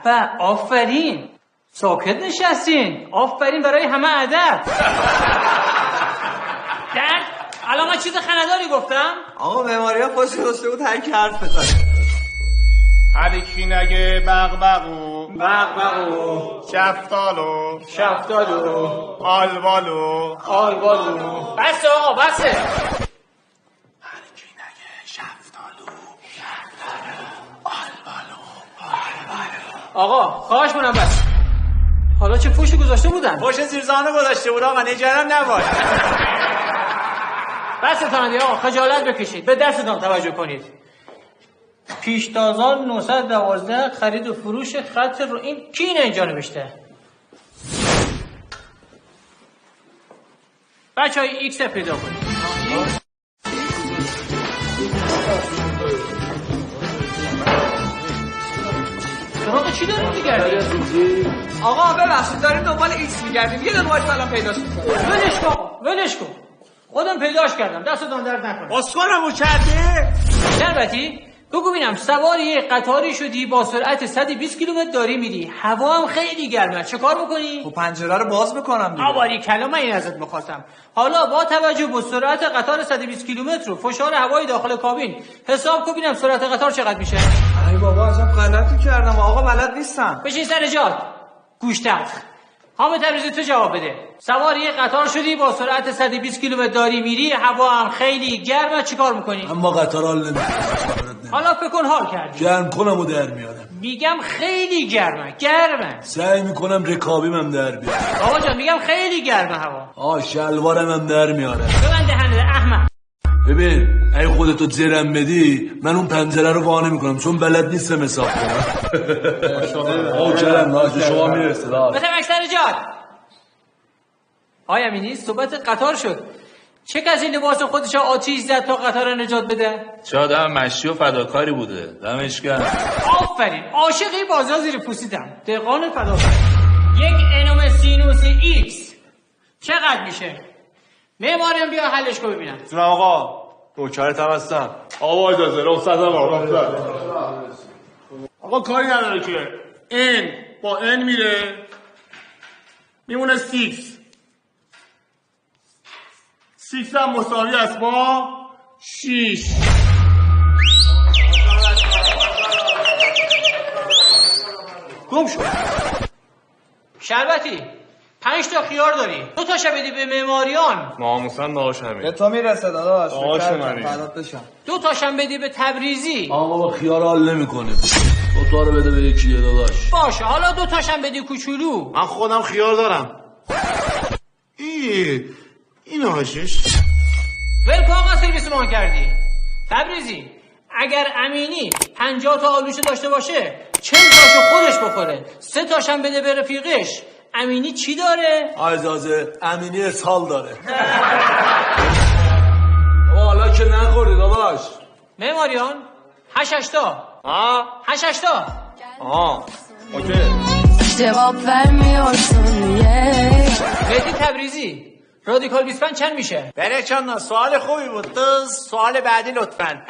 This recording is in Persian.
به آفرین، ساکت نشستین. آفرین برای همه ادب. درد الان من چیز خنده‌داری گفتم؟ آقا معماریا پاش گذاشته بود هر کی حرف بزنه. هر کی نگه بغبغو بغبغو، شفتالو شفتالو، آلبالو آلبالو. بس آقا بسه. هر کی نگه شفتالو آلبالو آقا خواهش کنم بس. حالا چه پوشی گذاشته بودن؟ پشت زیر زانو گذاشته بود آقا، نگران نباش. بس تانه دیگه آقا، خجالت بکشید. به دستتان توجه کنید. پیشتازان 912 خرید و فروش خط رو. این کی اینجا نوشته؟ بچه های ایکس پیدا کنید. سراغ چی داریم میگردیم؟ آقا ببخشید داریم دنبال ایکس میگردیم، یه دنبال فلان پیداش میکنیم. ولش کن خودم پیداش کردم، دستتان درد نکنه. باسکارمو کرده؟ شربتی بگو بینم، سوار یه قطاری شدی با سرعت 120 کیلومتر داری میری، هوا هم خیلی گرمه، چه کار میکنی؟ خب پنجره رو باز میکنم دیگه. آباری کلام این ازت میخواستم. حالا با توجه به سرعت قطار 120 کیلومتر و فشار هوای داخل کابین حساب کن ببینم سرعت قطار چقدر میشه. ای بابا عجب غلطی کردم آقا، بلد نیستم. بشین سر جات. گوش تلخ. حامد تبریزی تو جواب بده. سوار یه قطار شدی با سرعت 120 کیلومتر داری میری، هوا هم خیلی گرمه، چیکار میکنی؟ اما قطار حال نمیکنه. حالا فکر کن حال کردی. گرم کنم و در میارم. میگم خیلی گرمه. سعی میکنم رکابیم هم در بیارم. بابا جان میگم خیلی گرمه هوا. شلوارم هم در میارم. ببند دهنت احمق. ببین اگه خودتو زرم بدی من اون پنجره رو وانه میکنم چون بلد نیستم حساب کنم. کرم ناز شما میرسه. بتم اکثر جات. آیا امینی صحبت قطار شد. چه کسی لباس خودش آتیش زد تا قطار نجات بده؟ شاید هم مشی و فداکاری بوده. دمش گرم. آفرین، عاشق این بازار زیر پوستیدم. دقان فداکار. یک انوم سینوس ایکس چقدر میشه؟ معماریم بیا حلش کن ببینم. جونم آقا، نوکرت هم هستم. آقا اجازه رخصت آقا. آقا کاری نداره که n با n میره میمونه 6 هم مساوی است با 6. گم شد. شربتی 5 تا خیار داری، 2 تاشو بدی به معماریان. ناموسن داش همین به تو میرسه داداش. داش منی. 2 تاشم بدی به تبریزی. آقا با خیار حال نمیکنه. 2 تا رو بده به یکی داداش. باشه حالا 2 تاشم بدی کوچولو. من خودم خیار دارم. این آشش ولکو آقا سرویس مان کردی. تبریزی اگر امینی 50 تا آلوشه داشته باشه 40 تاشو خودش بخوره، 3 تاشم بده به رفیقش. امینی چی داره؟ اجازه امینی اسهال داره. حالا که نخوری داداش. معماریان 8 تا. 8 تا. اوکی. Cevap vermiyorsun مهدی تبریزی رادیکال 25 چند میشه؟ بله چند سوال خوبی بود. سوال بعدی لطفاً.